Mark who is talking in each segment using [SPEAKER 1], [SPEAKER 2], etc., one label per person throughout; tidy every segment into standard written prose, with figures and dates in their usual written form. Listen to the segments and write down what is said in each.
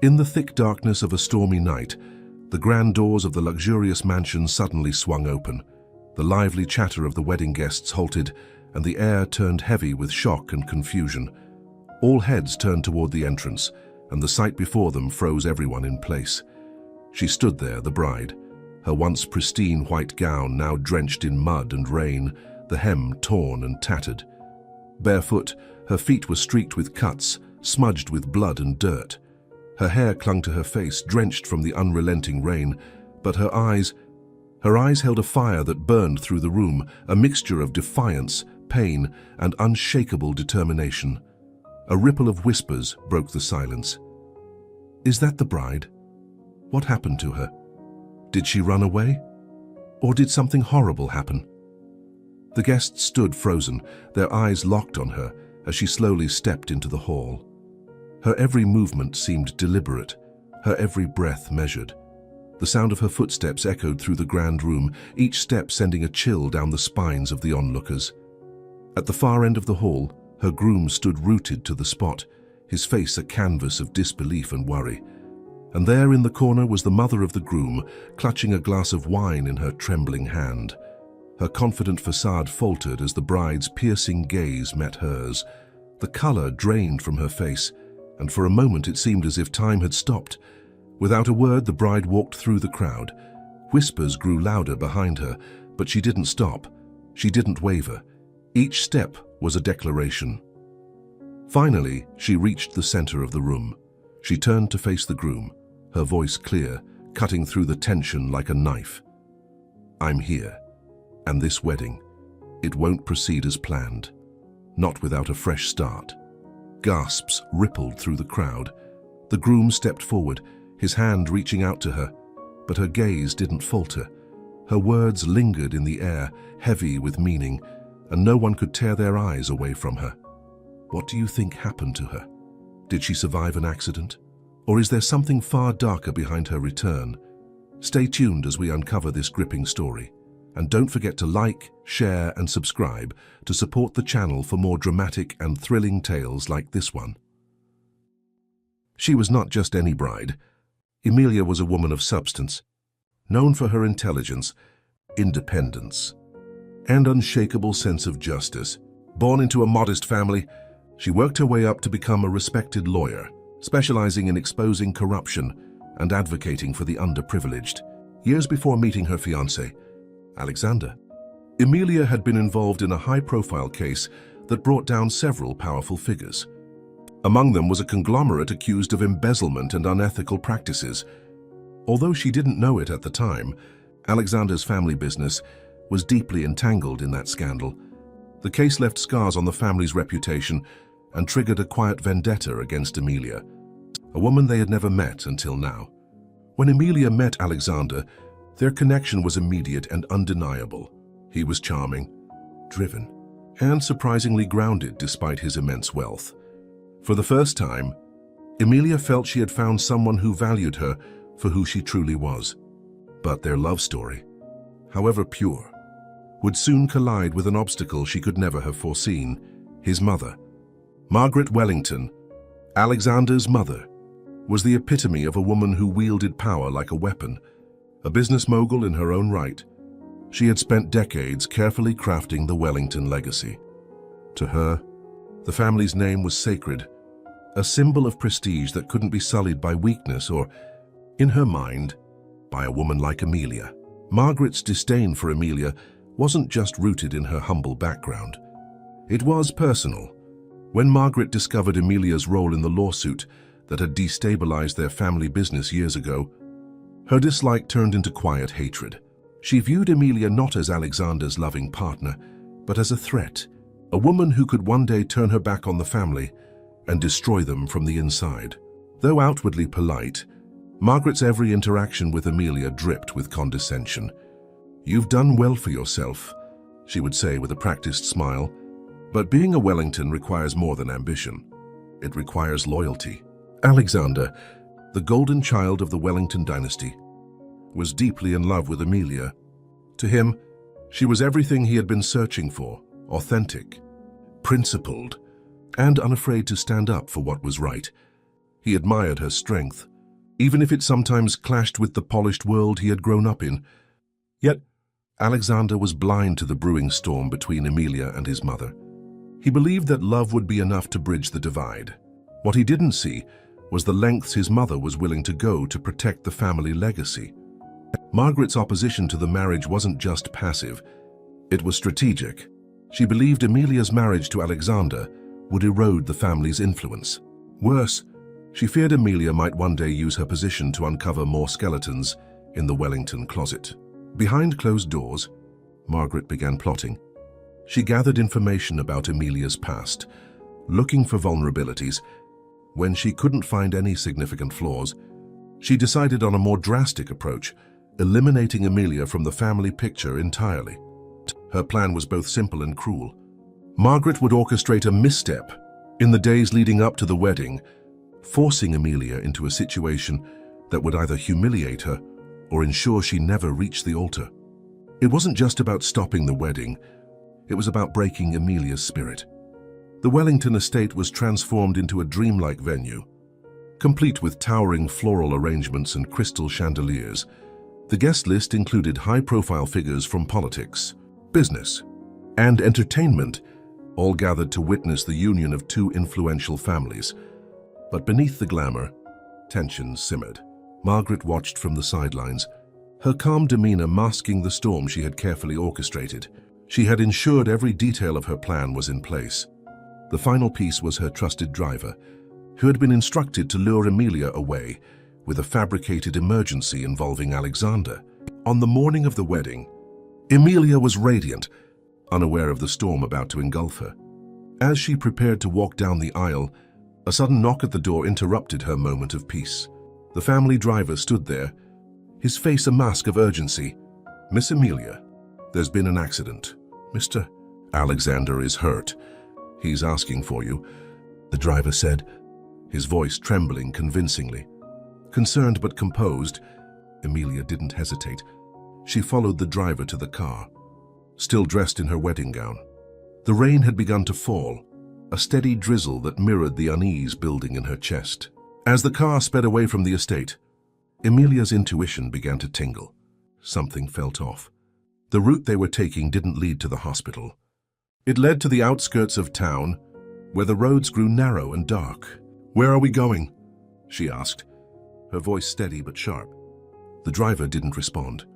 [SPEAKER 1] In the thick darkness of a stormy night, the grand doors of the luxurious mansion suddenly swung open. The lively chatter of the wedding guests halted, and the air turned heavy with shock and confusion. All heads turned toward the entrance, and the sight before them froze everyone in place. She stood there, the bride, her once pristine white gown now drenched in mud and rain, the hem torn and tattered. Barefoot, her feet were streaked with cuts, smudged with blood and dirt. Her hair clung to her face, drenched from the unrelenting rain, but her eyes held a fire that burned through the room, a mixture of defiance, pain, and unshakable determination. A ripple of whispers broke the silence. "Is that the bride? What happened to her? Did she run away? Or did something horrible happen?" The guests stood frozen, their eyes locked on her as she slowly stepped into the hall. Her every movement seemed deliberate, her every breath measured. The sound of her footsteps echoed through the grand room, each step sending a chill down the spines of the onlookers. At the far end of the hall, her groom stood rooted to the spot, his face a canvas of disbelief and worry. And there in the corner was the mother of the groom, clutching a glass of wine in her trembling hand. Her confident facade faltered as the bride's piercing gaze met hers. The color drained from her face, and for a moment it seemed as if time had stopped. Without a word, the bride walked through the crowd. Whispers grew louder behind her, but she didn't stop. She didn't waver. Each step was a declaration. Finally, she reached the center of the room. She turned to face the groom, her voice clear, cutting through the tension like a knife. "I'm here, and this wedding, it won't proceed as planned. Not without a fresh start." Gasps rippled through the crowd. The groom stepped forward, his hand reaching out to her, but her gaze didn't falter. Her words lingered in the air, heavy with meaning, and no one could tear their eyes away from her. What do you think happened to her? Did she survive an accident? Or is there something far darker behind her return? Stay tuned as we uncover this gripping story. And don't forget to like, share, and subscribe to support the channel for more dramatic and thrilling tales like this one. She was not just any bride. Emilia was a woman of substance, known for her intelligence, independence, and unshakable sense of justice. Born into a modest family, she worked her way up to become a respected lawyer, specializing in exposing corruption and advocating for the underprivileged. Years before meeting her fiancé, Alexander, Emilia had been involved in a high-profile case that brought down several powerful figures. Among them was a conglomerate accused of embezzlement and unethical practices. Although she didn't know it at the time, Alexander's family business was deeply entangled in that scandal. The case left scars on the family's reputation and triggered a quiet vendetta against Emilia, a woman they had never met until now. When Emilia met Alexander, their connection was immediate and undeniable. He was charming, driven, and surprisingly grounded despite his immense wealth. For the first time, Emilia felt she had found someone who valued her for who she truly was. But their love story, however pure, would soon collide with an obstacle she could never have foreseen: his mother. Margaret Wellington, Alexander's mother, was the epitome of a woman who wielded power like a weapon. A business mogul in her own right, she had spent decades carefully crafting the Wellington legacy. To her, the family's name was sacred, a symbol of prestige that couldn't be sullied by weakness or, in her mind, by a woman like Emilia. Margaret's disdain for Emilia wasn't just rooted in her humble background. It was personal. When Margaret discovered Emilia's role in the lawsuit that had destabilized their family business years ago, her dislike turned into quiet hatred. She viewed Emilia not as Alexander's loving partner, but as a threat, a woman who could one day turn her back on the family and destroy them from the inside. Though outwardly polite, Margaret's every interaction with Emilia dripped with condescension. "You've done well for yourself," she would say with a practiced smile. But being a Wellington requires more than ambition. It requires loyalty. Alexander, the golden child of the Wellington dynasty, was deeply in love with Emilia. To him, she was everything he had been searching for: authentic, principled, and unafraid to stand up for what was right. He admired her strength, even if it sometimes clashed with the polished world he had grown up in. Yet, Alexander was blind to the brewing storm between Emilia and his mother. He believed that love would be enough to bridge the divide. What he didn't see was the lengths his mother was willing to go to protect the family legacy. Margaret's opposition to the marriage wasn't just passive, it was strategic. She believed Emilia's marriage to Alexander would erode the family's influence. Worse, she feared Emilia might one day use her position to uncover more skeletons in the Wellington closet. Behind closed doors, Margaret began plotting. She gathered information about Emilia's past, looking for vulnerabilities. When she couldn't find any significant flaws, she decided on a more drastic approach, eliminating Emilia from the family picture entirely. Her plan was both simple and cruel. Margaret would orchestrate a misstep in the days leading up to the wedding, forcing Emilia into a situation that would either humiliate her or ensure she never reached the altar. It wasn't just about stopping the wedding, it was about breaking Emilia's spirit. The Wellington estate was transformed into a dreamlike venue, complete with towering floral arrangements and crystal chandeliers. The guest list included high-profile figures from politics, business, and entertainment, all gathered to witness the union of two influential families. But beneath the glamour, tensions simmered. Margaret watched from the sidelines, her calm demeanor masking the storm she had carefully orchestrated. She had ensured every detail of her plan was in place. The final piece was her trusted driver, who had been instructed to lure Emilia away with a fabricated emergency involving Alexander. On the morning of the wedding, Emilia was radiant, unaware of the storm about to engulf her. As she prepared to walk down the aisle, a sudden knock at the door interrupted her moment of peace. The family driver stood there, his face a mask of urgency. "Miss Emilia, there's been an accident. Mr. Alexander is hurt. He's asking for you," the driver said, his voice trembling convincingly. Concerned but composed, Emilia didn't hesitate. She followed the driver to the car, still dressed in her wedding gown. The rain had begun to fall, a steady drizzle that mirrored the unease building in her chest. As the car sped away from the estate, Emilia's intuition began to tingle. Something felt off. The route they were taking didn't lead to the hospital. It led to the outskirts of town, where the roads grew narrow and dark. "Where are we going?" she asked, her voice steady but sharp. The driver didn't respond.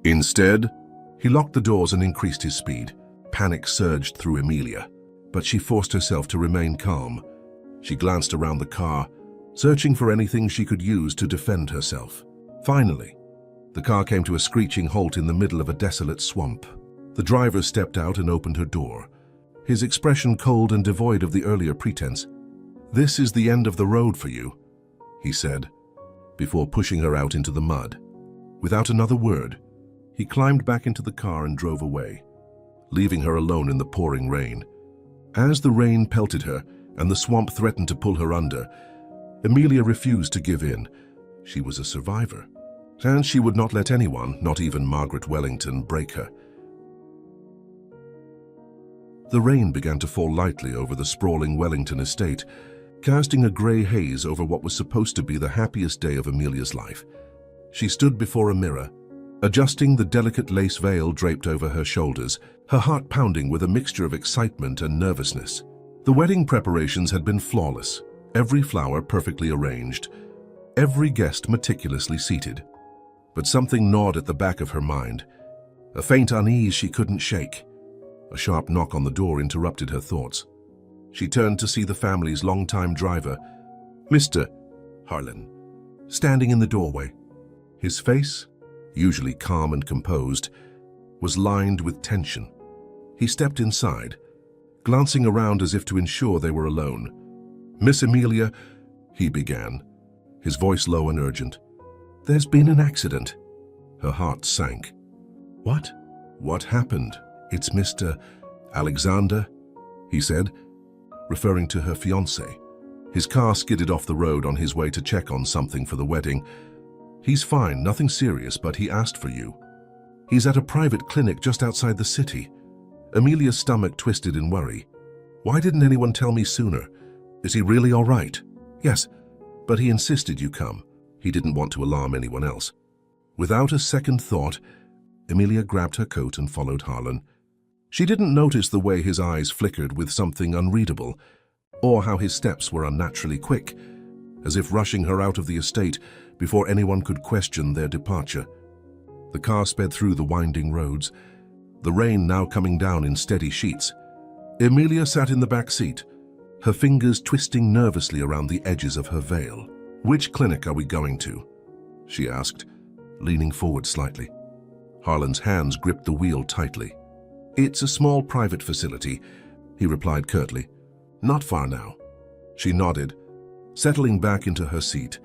[SPEAKER 1] Instead, he locked the doors and increased his speed. Panic surged through Emilia, but she forced herself to remain calm. She glanced around the car, searching for anything she could use to defend herself. Finally, the car came to a screeching halt in the middle of a desolate swamp. The driver stepped out and opened her door, his expression cold and devoid of the earlier pretense. "This is the end of the road for you," he said, before pushing her out into the mud. Without another word, he climbed back into the car and drove away, leaving her alone in the pouring rain. As the rain pelted her and the swamp threatened to pull her under, Emilia refused to give in. She was a survivor, and she would not let anyone, not even Margaret Wellington, break her. The rain began to fall lightly over the sprawling Wellington estate, casting a grey haze over what was supposed to be the happiest day of Emilia's life. She stood before a mirror, adjusting the delicate lace veil draped over her shoulders, her heart pounding with a mixture of excitement and nervousness. The wedding preparations had been flawless, every flower perfectly arranged, every guest meticulously seated. But something gnawed at the back of her mind, a faint unease she couldn't shake. A sharp knock on the door interrupted her thoughts. She turned to see the family's longtime driver, Mr. Harlan, standing in the doorway. His face, usually calm and composed, was lined with tension. He stepped inside, glancing around as if to ensure they were alone. "Miss Emilia," he began, his voice low and urgent. "There's been an accident." Her heart sank. "What? What happened?" "It's Mr. Alexander," he said, referring to her fiancé. His car skidded off the road on his way to check on something for the wedding. "He's fine, nothing serious, but he asked for you. He's at a private clinic just outside the city." Emilia's stomach twisted in worry. "Why didn't anyone tell me sooner? Is he really all right?" "Yes, but he insisted you come. He didn't want to alarm anyone else. Without a second thought, Emilia grabbed her coat and followed Harlan. She didn't notice the way his eyes flickered with something unreadable, or how his steps were unnaturally quick, as if rushing her out of the estate before anyone could question their departure. The car sped through the winding roads, the rain now coming down in steady sheets. Emilia sat in the back seat, her fingers twisting nervously around the edges of her veil. "Which clinic are we going to?" she asked, leaning forward slightly. Harlan's hands gripped the wheel tightly. "It's a small private facility," he replied curtly. "Not far now." She nodded, settling back into her seat,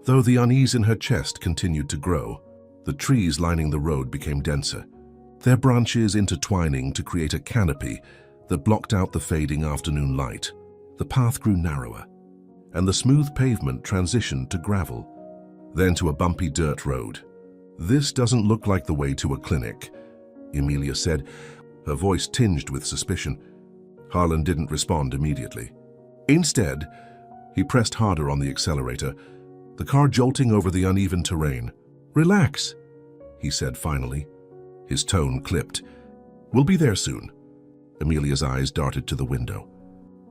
[SPEAKER 1] though the unease in her chest continued to grow. The trees lining the road became denser, their branches intertwining to create a canopy that blocked out the fading afternoon light. The path grew narrower, and the smooth pavement transitioned to gravel, then to a bumpy dirt road. "This doesn't look like the way to a clinic," Emilia said, her voice tinged with suspicion. Harlan didn't respond immediately. Instead, he pressed harder on the accelerator, the car jolting over the uneven terrain. "Relax," he said finally. His tone clipped. "We'll be there soon." Emilia's eyes darted to the window.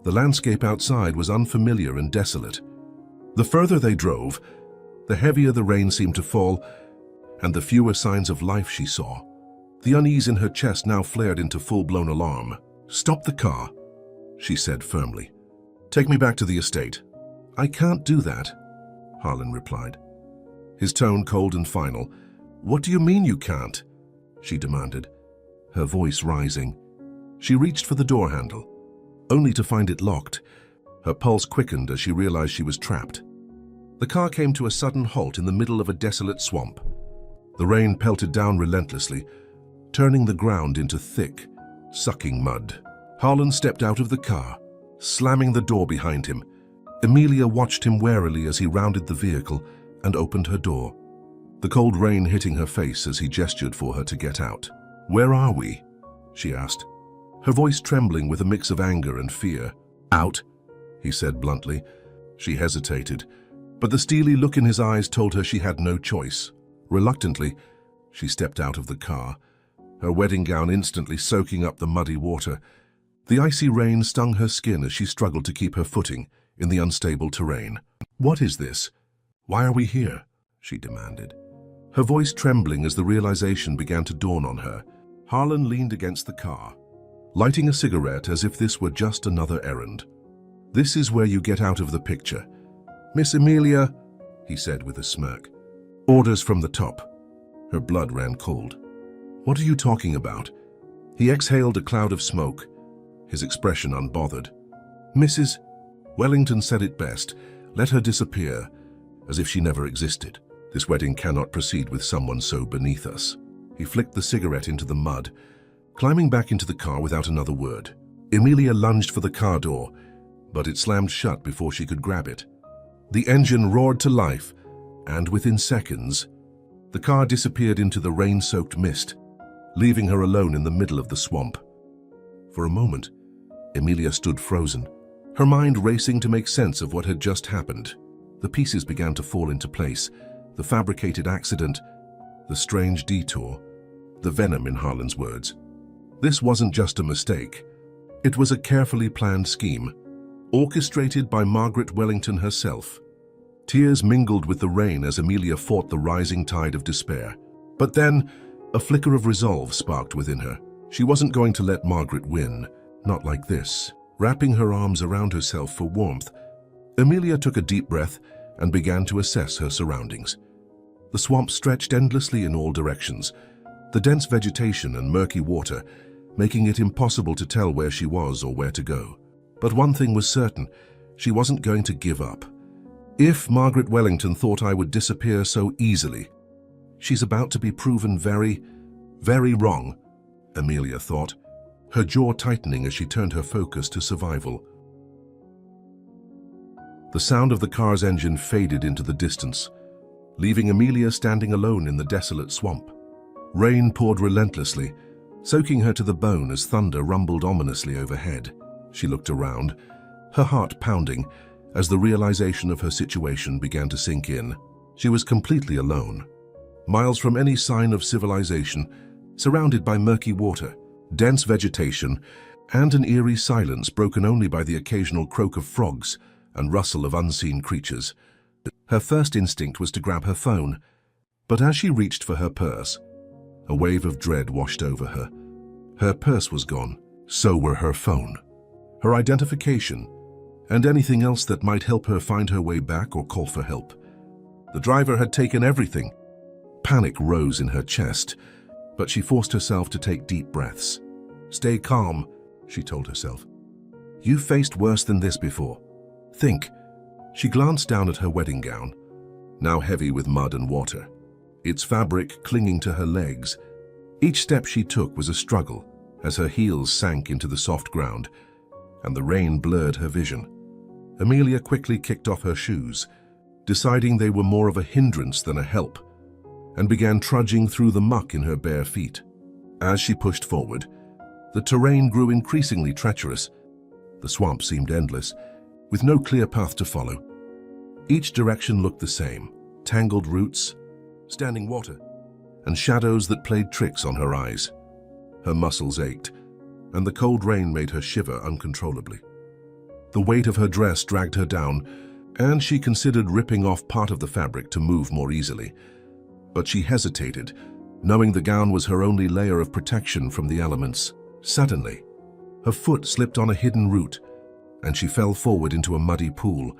[SPEAKER 1] The landscape outside was unfamiliar and desolate. The further they drove, the heavier the rain seemed to fall, and the fewer signs of life she saw. The unease in her chest now flared into full-blown alarm. "Stop the car," she said firmly. "Take me back to the estate." "I can't do that," Harlan replied, his tone cold and final. "What do you mean you can't?" she demanded, her voice rising. She reached for the door handle, only to find it locked. Her pulse quickened as she realized she was trapped. The car came to a sudden halt in the middle of a desolate swamp. The rain pelted down relentlessly, turning the ground into thick, sucking mud. Harlan stepped out of the car, slamming the door behind him. Emilia watched him warily as he rounded the vehicle and opened her door, the cold rain hitting her face as he gestured for her to get out. "Where are we?" she asked, her voice trembling with a mix of anger and fear. "Out," he said bluntly. She hesitated, but the steely look in his eyes told her she had no choice. Reluctantly, she stepped out of the car, her wedding gown instantly soaking up the muddy water. The icy rain stung her skin as she struggled to keep her footing in the unstable terrain. "What is this? Why are we here?" she demanded, her voice trembling as the realization began to dawn on her. Harlan leaned against the car, lighting a cigarette as if this were just another errand. "This is where you get out of the picture. Miss Emilia," he said with a smirk. "Orders from the top." Her blood ran cold. "What are you talking about?" He exhaled a cloud of smoke, his expression unbothered. "Mrs. Wellington said it best. Let her disappear, as if she never existed. This wedding cannot proceed with someone so beneath us." He flicked the cigarette into the mud, climbing back into the car without another word. Emilia lunged for the car door, but it slammed shut before she could grab it. The engine roared to life, and within seconds, the car disappeared into the rain-soaked mist, leaving her alone in the middle of the swamp. For a moment, Emilia stood frozen, her mind racing to make sense of what had just happened. The pieces began to fall into place, the fabricated accident, the strange detour, the venom in Harlan's words. This wasn't just a mistake. It was a carefully planned scheme, orchestrated by Margaret Wellington herself. Tears mingled with the rain as Emilia fought the rising tide of despair. But then, a flicker of resolve sparked within her. She wasn't going to let Margaret win, not like this. Wrapping her arms around herself for warmth, Emilia took a deep breath and began to assess her surroundings. The swamp stretched endlessly in all directions, the dense vegetation and murky water making it impossible to tell where she was or where to go. But one thing was certain, she wasn't going to give up. If Margaret Wellington thought I would disappear so easily, she's about to be proven very, very wrong, Emilia thought, her jaw tightening as she turned her focus to survival. The sound of the car's engine faded into the distance, leaving Emilia standing alone in the desolate swamp. Rain poured relentlessly, soaking her to the bone as thunder rumbled ominously overhead. She looked around, her heart pounding, as the realization of her situation began to sink in. She was completely alone, miles from any sign of civilization, surrounded by murky water, dense vegetation, and an eerie silence broken only by the occasional croak of frogs and rustle of unseen creatures. Her first instinct was to grab her phone, but as she reached for her purse, a wave of dread washed over her. Her purse was gone, so were her phone, her identification, and anything else that might help her find her way back or call for help. The driver had taken everything. Panic rose in her chest, but she forced herself to take deep breaths. "Stay calm," she told herself. "You've faced worse than this before. Think." She glanced down at her wedding gown, now heavy with mud and water, its fabric clinging to her legs. Each step she took was a struggle as her heels sank into the soft ground, and the rain blurred her vision. Emilia quickly kicked off her shoes, deciding they were more of a hindrance than a help, and began trudging through the muck in her bare feet. As she pushed forward, the terrain grew increasingly treacherous. The swamp seemed endless, with no clear path to follow. Each direction looked the same: tangled roots, standing water, and shadows that played tricks on her eyes. Her muscles ached, and the cold rain made her shiver uncontrollably. The weight of her dress dragged her down, and she considered ripping off part of the fabric to move more easily. But she hesitated, knowing the gown was her only layer of protection from the elements. Suddenly, her foot slipped on a hidden root, and she fell forward into a muddy pool.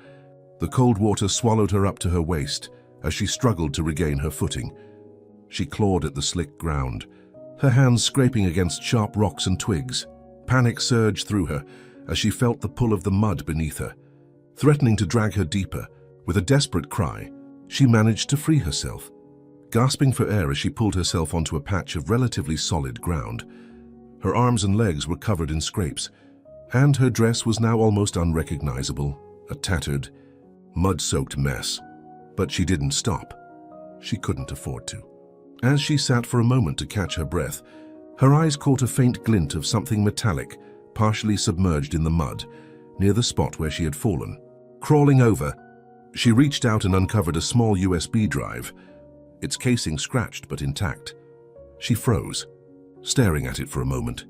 [SPEAKER 1] The cold water swallowed her up to her waist as she struggled to regain her footing. She clawed at the slick ground, her hands scraping against sharp rocks and twigs. Panic surged through her as she felt the pull of the mud beneath her, threatening to drag her deeper. With a desperate cry, she managed to free herself, gasping for air as she pulled herself onto a patch of relatively solid ground. Her arms and legs were covered in scrapes, and her dress was now almost unrecognizable, a tattered, mud-soaked mess. But she didn't stop. She couldn't afford to. As she sat for a moment to catch her breath, her eyes caught a faint glint of something metallic, partially submerged in the mud, near the spot where she had fallen. Crawling over, she reached out and uncovered a small USB drive, its casing scratched but intact. She froze, staring at it for a moment.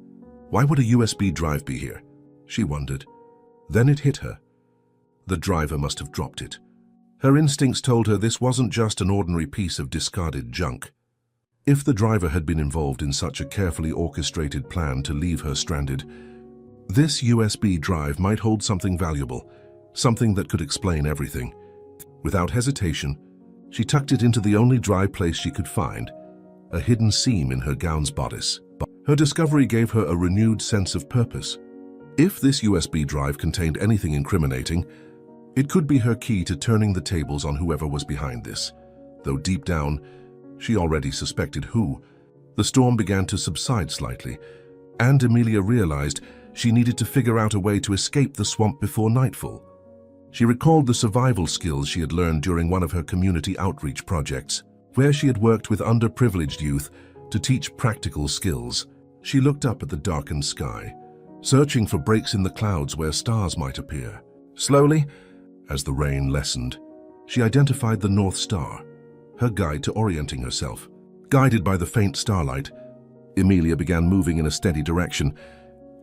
[SPEAKER 1] Why would a USB drive be here? She wondered. Then it hit her. The driver must have dropped it. Her instincts told her this wasn't just an ordinary piece of discarded junk. If the driver had been involved in such a carefully orchestrated plan to leave her stranded, this USB drive might hold something valuable, something that could explain everything. Without hesitation, she tucked it into the only dry place she could find, a hidden seam in her gown's bodice. Her discovery gave her a renewed sense of purpose. If this USB drive contained anything incriminating, it could be her key to turning the tables on whoever was behind this. Though deep down, she already suspected who. The storm began to subside slightly, and Emilia realized she needed to figure out a way to escape the swamp before nightfall. She recalled the survival skills she had learned during one of her community outreach projects, where she had worked with underprivileged youth to teach practical skills. She looked up at the darkened sky, searching for breaks in the clouds where stars might appear. Slowly, as the rain lessened, she identified the North Star, her guide to orienting herself. Guided by the faint starlight, Emilia began moving in a steady direction,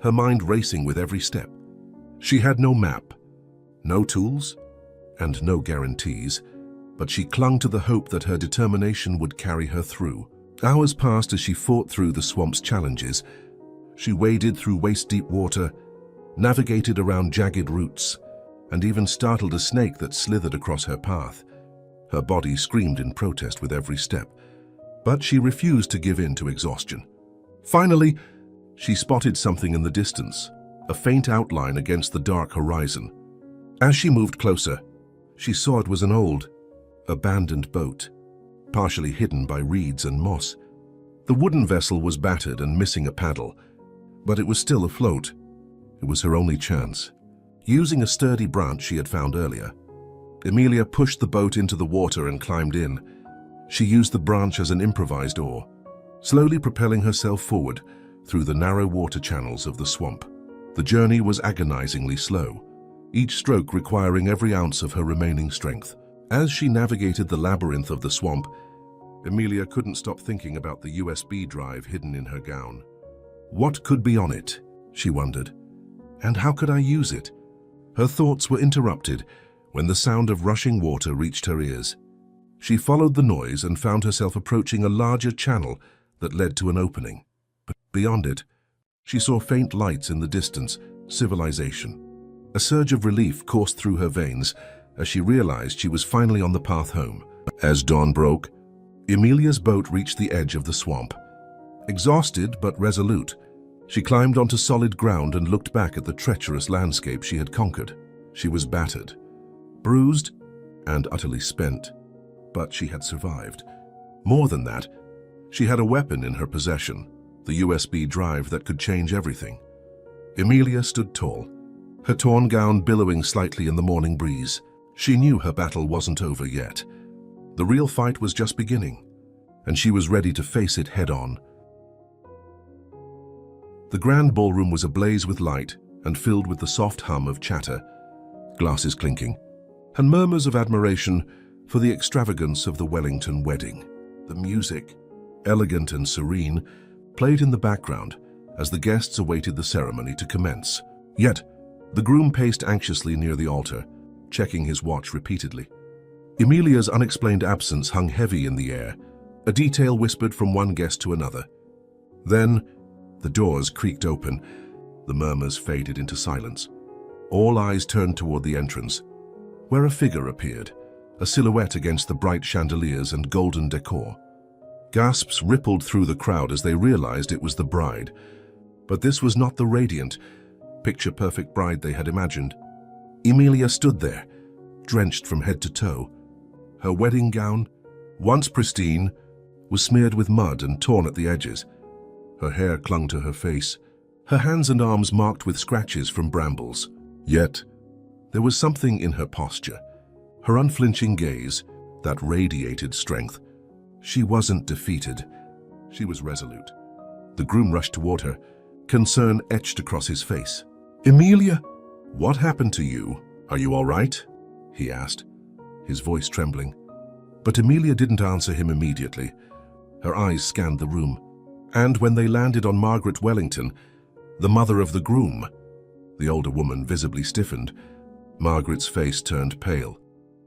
[SPEAKER 1] her mind racing with every step. She had no map, no tools, and no guarantees, but she clung to the hope that her determination would carry her through. Hours passed as she fought through the swamp's challenges. She waded through waist-deep water, navigated around jagged roots, and even startled a snake that slithered across her path. Her body screamed in protest with every step, but she refused to give in to exhaustion. Finally, she spotted something in the distance, a faint outline against the dark horizon. As she moved closer, she saw it was an old, abandoned boat, partially hidden by reeds and moss. The wooden vessel was battered and missing a paddle, but it was still afloat. It was her only chance. Using a sturdy branch she had found earlier, Emilia pushed the boat into the water and climbed in. She used the branch as an improvised oar, slowly propelling herself forward through the narrow water channels of the swamp. The journey was agonizingly slow, each stroke requiring every ounce of her remaining strength. As she navigated the labyrinth of the swamp, Emilia couldn't stop thinking about the USB drive hidden in her gown. What could be on it, she wondered, and how could I use it? Her thoughts were interrupted when the sound of rushing water reached her ears. She followed the noise and found herself approaching a larger channel that led to an opening. But beyond it, she saw faint lights in the distance, civilization. A surge of relief coursed through her veins as she realized she was finally on the path home. As dawn broke, Emilia's boat reached the edge of the swamp. Exhausted but resolute, she climbed onto solid ground and looked back at the treacherous landscape she had conquered. She was battered, bruised, and utterly spent, but she had survived. More than that, she had a weapon in her possession, the USB drive that could change everything. Emilia stood tall, her torn gown billowing slightly in the morning breeze. She knew her battle wasn't over yet. The real fight was just beginning, and she was ready to face it head-on. The grand ballroom was ablaze with light and filled with the soft hum of chatter, glasses clinking, and murmurs of admiration for the extravagance of the Wellington wedding. The music, elegant and serene, played in the background as the guests awaited the ceremony to commence. Yet, the groom paced anxiously near the altar, checking his watch repeatedly. Emilia's unexplained absence hung heavy in the air, a detail whispered from one guest to another. Then, the doors creaked open, the murmurs faded into silence. All eyes turned toward the entrance, where a figure appeared, a silhouette against the bright chandeliers and golden decor. Gasps rippled through the crowd as they realized it was the bride. But this was not the radiant, picture-perfect bride they had imagined. Emilia stood there, drenched from head to toe. Her wedding gown, once pristine, was smeared with mud and torn at the edges. Her hair clung to her face, her hands and arms marked with scratches from brambles. Yet, there was something in her posture, her unflinching gaze, that radiated strength. She wasn't defeated. She was resolute. The groom rushed toward her, concern etched across his face. "Emilia, what happened to you? Are you all right?" he asked, his voice trembling. But Emilia didn't answer him immediately. Her eyes scanned the room, and when they landed on Margaret Wellington, the mother of the groom, the older woman visibly stiffened. Margaret's face turned pale,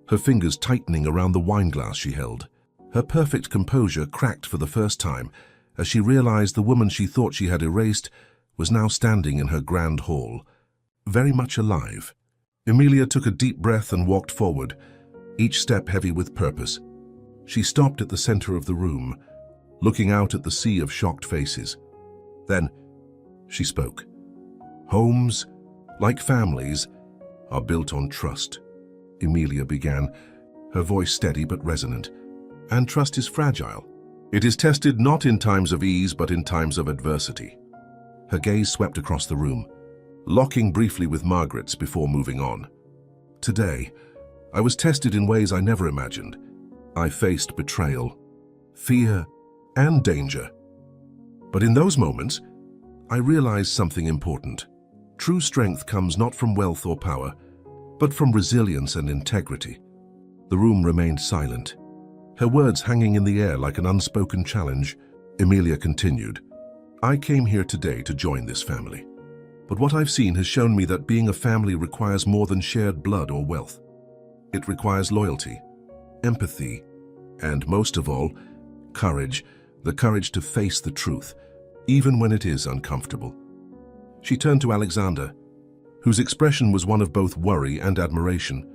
[SPEAKER 1] her fingers tightening around the wineglass she held. Her perfect composure cracked for the first time as she realized the woman she thought she had erased was now standing in her grand hall, very much alive. Emilia took a deep breath and walked forward, each step heavy with purpose. She stopped at the center of the room, looking out at the sea of shocked faces. Then she spoke. "Homes, like families, are built on trust," Emilia began, her voice steady but resonant. "And trust is fragile. It is tested not in times of ease but in times of adversity." Her gaze swept across the room, locking briefly with Margaret's before moving on. "Today, I was tested in ways I never imagined. I faced betrayal, fear, and danger. But in those moments, I realized something important. True strength comes not from wealth or power, but from resilience and integrity." The room remained silent, her words hanging in the air like an unspoken challenge. Emilia continued, "I came here today to join this family. But what I've seen has shown me that being a family requires more than shared blood or wealth. It requires loyalty, empathy, and most of all, courage, the courage to face the truth, even when it is uncomfortable." She turned to Alexander, whose expression was one of both worry and admiration.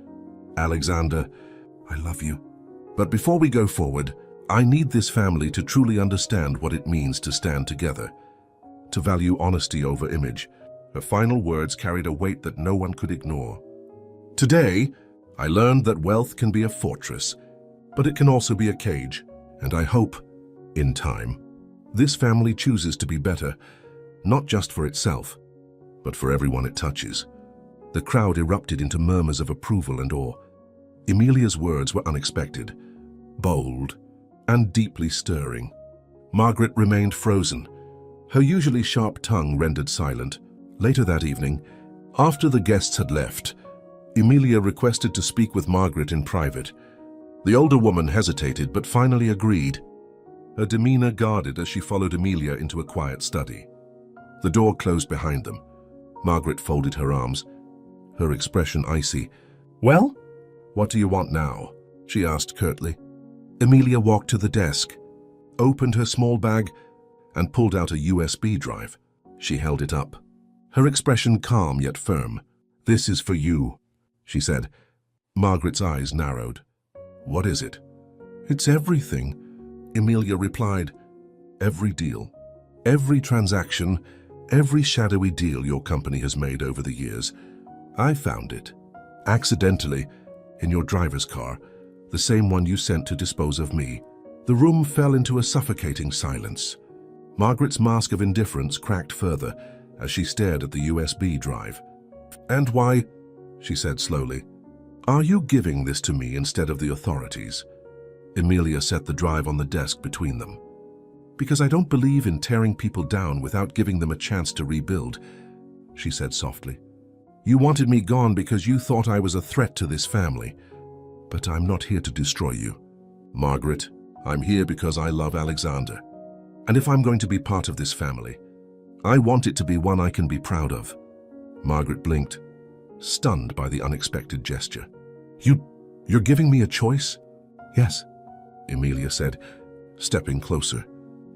[SPEAKER 1] "Alexander, I love you. But before we go forward, I need this family to truly understand what it means to stand together, to value honesty over image." Her final words carried a weight that no one could ignore. "Today, I learned that wealth can be a fortress, but it can also be a cage, and I hope, in time, this family chooses to be better, not just for itself, but for everyone it touches." The crowd erupted into murmurs of approval and awe. Emilia's words were unexpected, bold, and deeply stirring. Margaret remained frozen, her usually sharp tongue rendered silent. Later that evening, after the guests had left, Emilia requested to speak with Margaret in private. The older woman hesitated, but finally agreed, her demeanor guarded as she followed Emilia into a quiet study. The door closed behind them. Margaret folded her arms, her expression icy. "Well, what do you want now?" she asked curtly. Emilia walked to the desk, opened her small bag, and pulled out a USB drive. She held it up, her expression calm yet firm. "This is for you," she said. Margaret's eyes narrowed. "What is it?" "It's everything," Emilia replied. "Every deal, every transaction, every shadowy deal your company has made over the years. I found it, accidentally, in your driver's car, the same one you sent to dispose of me." The room fell into a suffocating silence. Margaret's mask of indifference cracked further as she stared at the USB drive. "And why," she said slowly, "are you giving this to me instead of the authorities?" Emilia set the drive on the desk between them. "Because I don't believe in tearing people down without giving them a chance to rebuild," she said softly. "You wanted me gone because you thought I was a threat to this family. But I'm not here to destroy you. Margaret, I'm here because I love Alexander. And if I'm going to be part of this family, I want it to be one I can be proud of." Margaret blinked, stunned by the unexpected gesture. You're giving me a choice?" "Yes," Emilia said, stepping closer.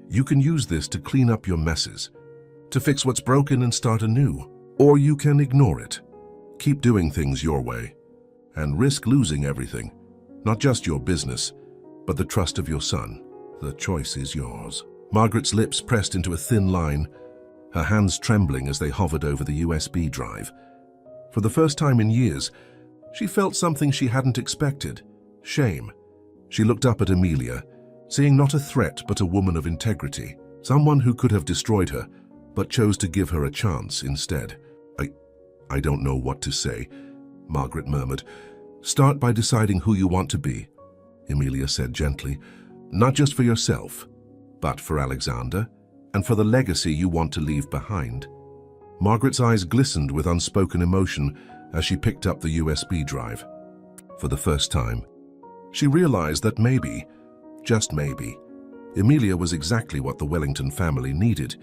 [SPEAKER 1] "You can use this to clean up your messes, to fix what's broken and start anew. Or you can ignore it, keep doing things your way, and risk losing everything, not just your business, but the trust of your son. The choice is yours." Margaret's lips pressed into a thin line, her hands trembling as they hovered over the USB drive. For the first time in years, she felt something she hadn't expected: shame. She looked up at Emilia, seeing not a threat but a woman of integrity, someone who could have destroyed her, but chose to give her a chance instead. I don't know what to say," Margaret murmured. "Start by deciding who you want to be," Emilia said gently. "Not just for yourself, but for Alexander, and for the legacy you want to leave behind." Margaret's eyes glistened with unspoken emotion as she picked up the USB drive. For the first time, she realized that maybe, just maybe, Emilia was exactly what the Wellington family needed.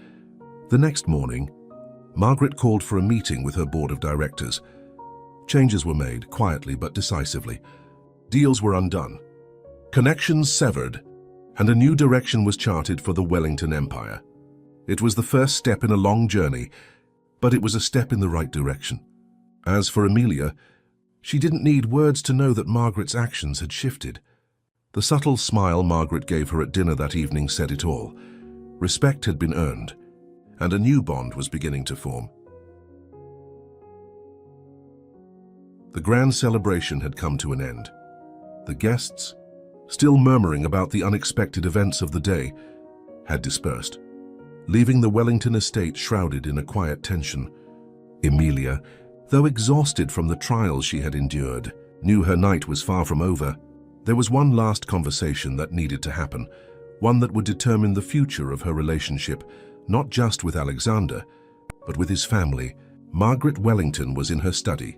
[SPEAKER 1] The next morning, Margaret called for a meeting with her board of directors. Changes were made, quietly but decisively. Deals were undone, connections severed, and a new direction was charted for the Wellington Empire. It was the first step in a long journey, but it was a step in the right direction. As for Emilia, she didn't need words to know that Margaret's actions had shifted. The subtle smile Margaret gave her at dinner that evening said it all. Respect had been earned, and a new bond was beginning to form. The grand celebration had come to an end. The guests, still murmuring about the unexpected events of the day, had dispersed, leaving the Wellington estate shrouded in a quiet tension. Emilia, though exhausted from the trials she had endured, knew her night was far from over. There was one last conversation that needed to happen, one that would determine the future of her relationship, not just with Alexander, but with his family. Margaret Wellington was in her study,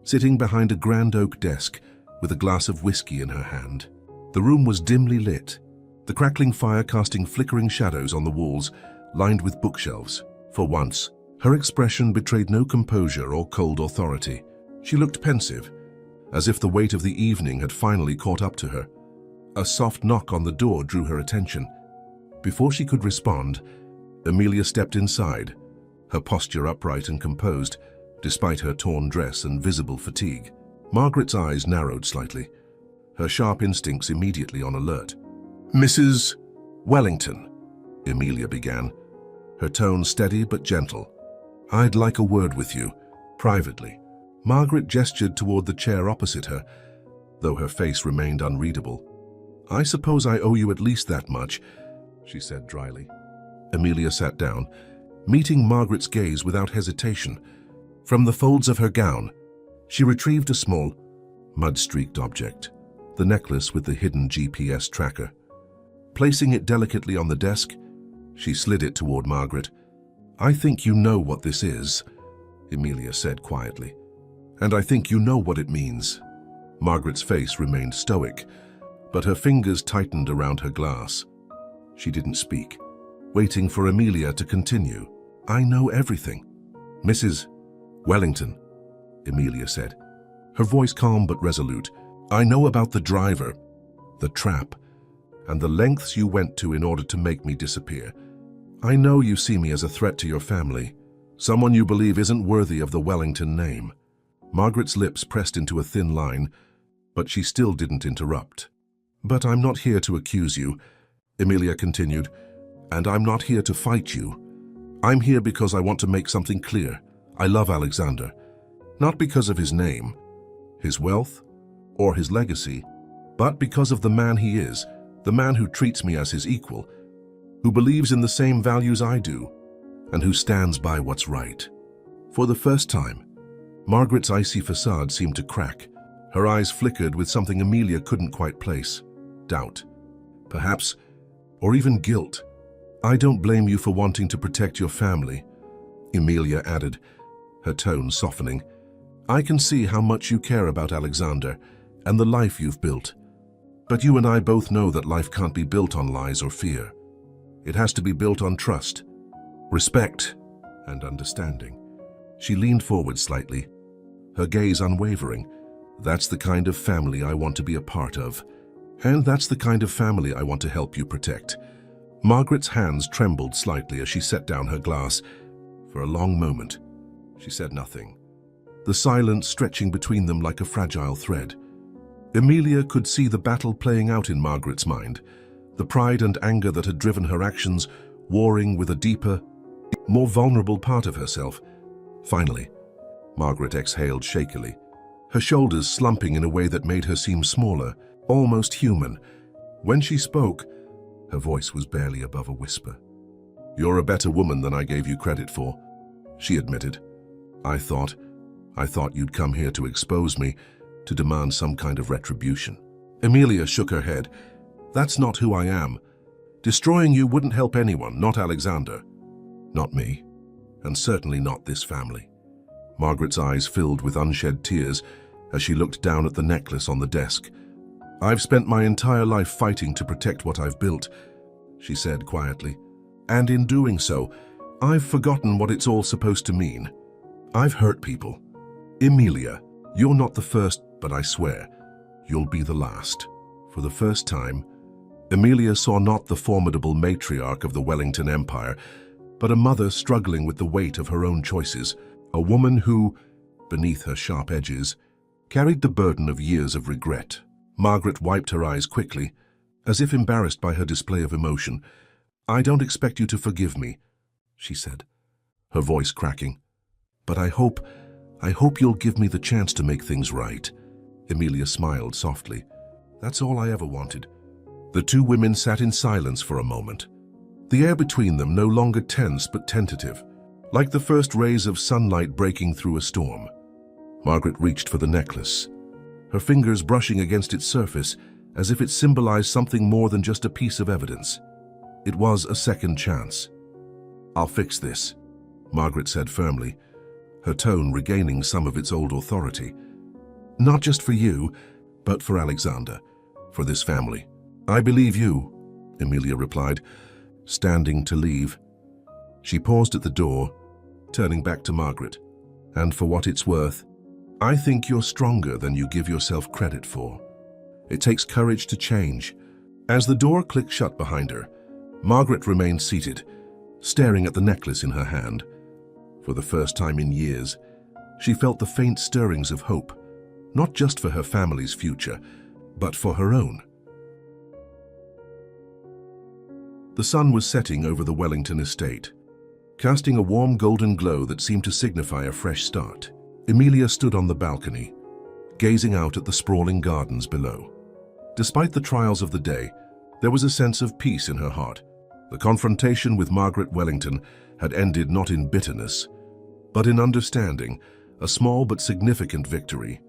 [SPEAKER 1] sitting behind a grand oak desk with a glass of whiskey in her hand. The room was dimly lit, the crackling fire casting flickering shadows on the walls lined with bookshelves. For once, her expression betrayed no composure or cold authority. She looked pensive, as if the weight of the evening had finally caught up to her. A soft knock on the door drew her attention. Before she could respond, Emilia stepped inside, her posture upright and composed, despite her torn dress and visible fatigue. Margaret's eyes narrowed slightly, her sharp instincts immediately on alert. "Mrs. Wellington," Emilia began, her tone steady but gentle. "I'd like a word with you, privately." Margaret gestured toward the chair opposite her, though her face remained unreadable. "I suppose I owe you at least that much," she said dryly. Emilia sat down, meeting Margaret's gaze without hesitation. From the folds of her gown, she retrieved a small, mud-streaked object, the necklace with the hidden GPS tracker. Placing it delicately on the desk, she slid it toward Margaret. "I think you know what this is," Emilia said quietly. And I think you know what it means." Margaret's face remained stoic, but her fingers tightened around her glass. She didn't speak, waiting for Emilia to continue. "I know everything." "Mrs. Wellington," Emilia said, her voice calm but resolute. "I know about the driver, the trap, and the lengths you went to in order to make me disappear. I know you see me as a threat to your family, someone you believe isn't worthy of the Wellington name." Margaret's lips pressed into a thin line, but she still didn't interrupt. "But I'm not here to accuse you," Emilia continued, "and I'm not here to fight you. I'm here because I want to make something clear. I love Alexander, not because of his name, his wealth, or his legacy, but because of the man he is, the man who treats me as his equal, who believes in the same values I do, and who stands by what's right." For the first time, Margaret's icy facade seemed to crack. Her eyes flickered with something Emilia couldn't quite place. Doubt, perhaps, or even guilt. "I don't blame you for wanting to protect your family," Emilia added, her tone softening. "I can see how much you care about Alexander and the life you've built. But you and I both know that life can't be built on lies or fear. It has to be built on trust, respect, and understanding." She leaned forward slightly, her gaze unwavering. "That's the kind of family I want to be a part of, and that's the kind of family I want to help you protect." Margaret's hands trembled slightly as she set down her glass. For a long moment, she said nothing, the silence stretching between them like a fragile thread. Emilia could see the battle playing out in Margaret's mind, the pride and anger that had driven her actions warring with a deeper, more vulnerable part of herself. Finally, Margaret exhaled shakily, her shoulders slumping in a way that made her seem smaller, almost human. When she spoke, her voice was barely above a whisper. "You're a better woman than I gave you credit for," she admitted. I thought you'd come here to expose me, to demand some kind of retribution." Emilia shook her head. "That's not who I am. Destroying you wouldn't help anyone, not Alexander. Not me, and certainly not this family." Margaret's eyes filled with unshed tears as she looked down at the necklace on the desk. "I've spent my entire life fighting to protect what I've built," she said quietly. "And in doing so, I've forgotten what it's all supposed to mean. I've hurt people. Emilia, you're not the first, but I swear, you'll be the last." For the first time, Emilia saw not the formidable matriarch of the Wellington Empire, but a mother struggling with the weight of her own choices, a woman who, beneath her sharp edges, carried the burden of years of regret. Margaret wiped her eyes quickly, as if embarrassed by her display of emotion. "I don't expect you to forgive me," she said, her voice cracking. "But I hope you'll give me the chance to make things right." Emilia smiled softly. "That's all I ever wanted." The two women sat in silence for a moment, the air between them no longer tense but tentative, like the first rays of sunlight breaking through a storm. Margaret reached for the necklace, her fingers brushing against its surface as if it symbolized something more than just a piece of evidence. It was a second chance. "I'll fix this," Margaret said firmly, her tone regaining some of its old authority. "Not just for you, but for Alexander, for this family." "I believe you," Emilia replied, standing to leave. She paused at the door, turning back to Margaret. "And for what it's worth, I think you're stronger than you give yourself credit for. It takes courage to change." As the door clicked shut behind her, Margaret remained seated, staring at the necklace in her hand. For the first time in years, she felt the faint stirrings of hope, not just for her family's future, but for her own. The sun was setting over the Wellington estate, casting a warm golden glow that seemed to signify a fresh start. Emilia stood on the balcony, gazing out at the sprawling gardens below. Despite the trials of the day, there was a sense of peace in her heart. The confrontation with Margaret Wellington had ended not in bitterness, but in understanding, a small but significant victory.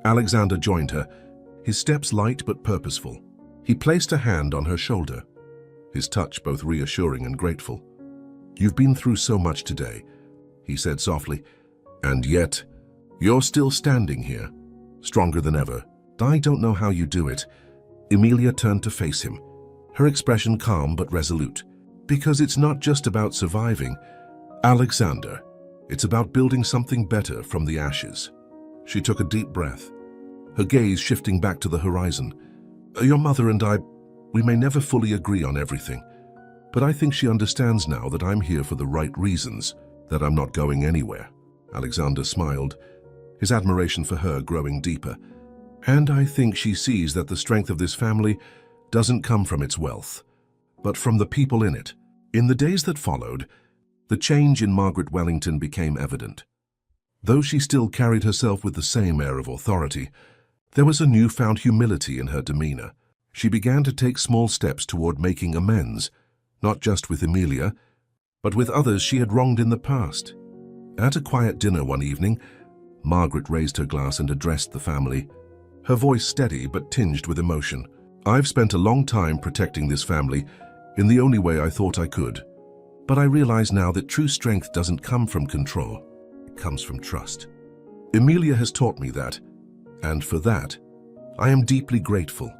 [SPEAKER 1] Alexander joined her, his steps light but purposeful. He placed a hand on her shoulder, his touch both reassuring and grateful. "You've been through so much today," he said softly, "and yet You're still standing here, stronger than ever. I don't know how you do it. Emilia turned to face him, her expression calm but resolute. Because it's not just about surviving, Alexander. It's about building something better from the ashes. She took a deep breath, her gaze shifting back to the horizon. Your mother and I, we may never fully agree on everything, but I think she understands now that I'm here for the right reasons, that I'm not going anywhere. Alexander smiled, his admiration for her growing deeper. And I think she sees that the strength of this family doesn't come from its wealth, but from the people in it. In the days that followed, the change in Margaret Wellington became evident. Though she still carried herself with the same air of authority, there was a newfound humility in her demeanor. She began to take small steps toward making amends, not just with Emilia, but with others she had wronged in the past. At a quiet dinner one evening, Margaret raised her glass and addressed the family, her voice steady but tinged with emotion. I've spent a long time protecting this family in the only way I thought I could, but I realize now that true strength doesn't come from control, it comes from trust. Emilia has taught me that, and for that, I am deeply grateful.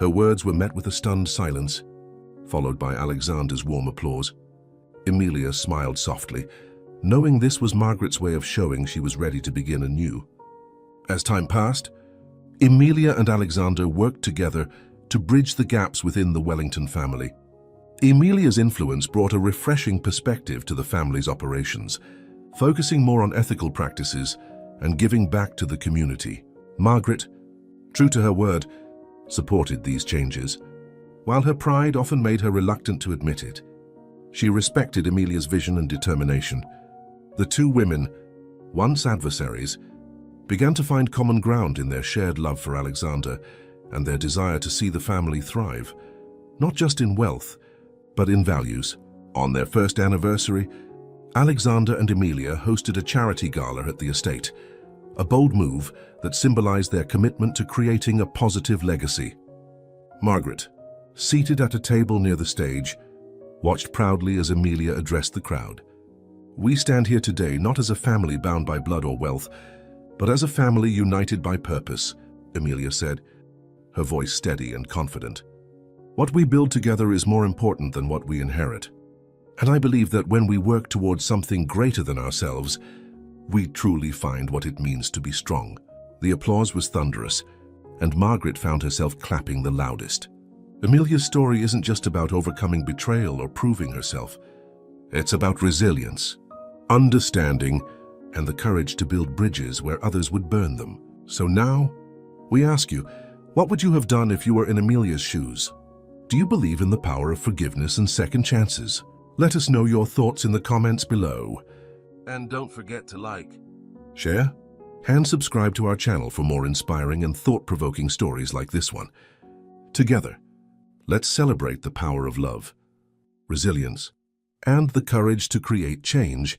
[SPEAKER 1] Her words were met with a stunned silence, followed by Alexander's warm applause. Emilia smiled softly, knowing this was Margaret's way of showing she was ready to begin anew. As time passed, Emilia and Alexander worked together to bridge the gaps within the Wellington family. Emilia's influence brought a refreshing perspective to the family's operations, focusing more on ethical practices and giving back to the community. Margaret, true to her word, supported these changes, while her pride often made her reluctant to admit it. She respected Emilia's vision and determination. The two women, once adversaries, began to find common ground in their shared love for Alexander and their desire to see the family thrive, not just in wealth, but in values. On their first anniversary, Alexander and Emilia hosted a charity gala at the estate, a bold move that symbolized their commitment to creating a positive legacy. Margaret, seated at a table near the stage, watched proudly as Emilia addressed the crowd. We stand here today not as a family bound by blood or wealth, but as a family united by purpose, Emilia said, her voice steady and confident. What we build together is more important than what we inherit. And I believe that when we work towards something greater than ourselves, we truly find what it means to be strong. The applause was thunderous, and Margaret found herself clapping the loudest. Emilia's story isn't just about overcoming betrayal or proving herself. It's about resilience, understanding, and the courage to build bridges where others would burn them. So now, we ask you, what would you have done if you were in Emilia's shoes? Do you believe in the power of forgiveness and second chances? Let us know your thoughts in the comments below. And don't forget to like, share, and subscribe to our channel for more inspiring and thought-provoking stories like this one. Together, let's celebrate the power of love, resilience, and the courage to create change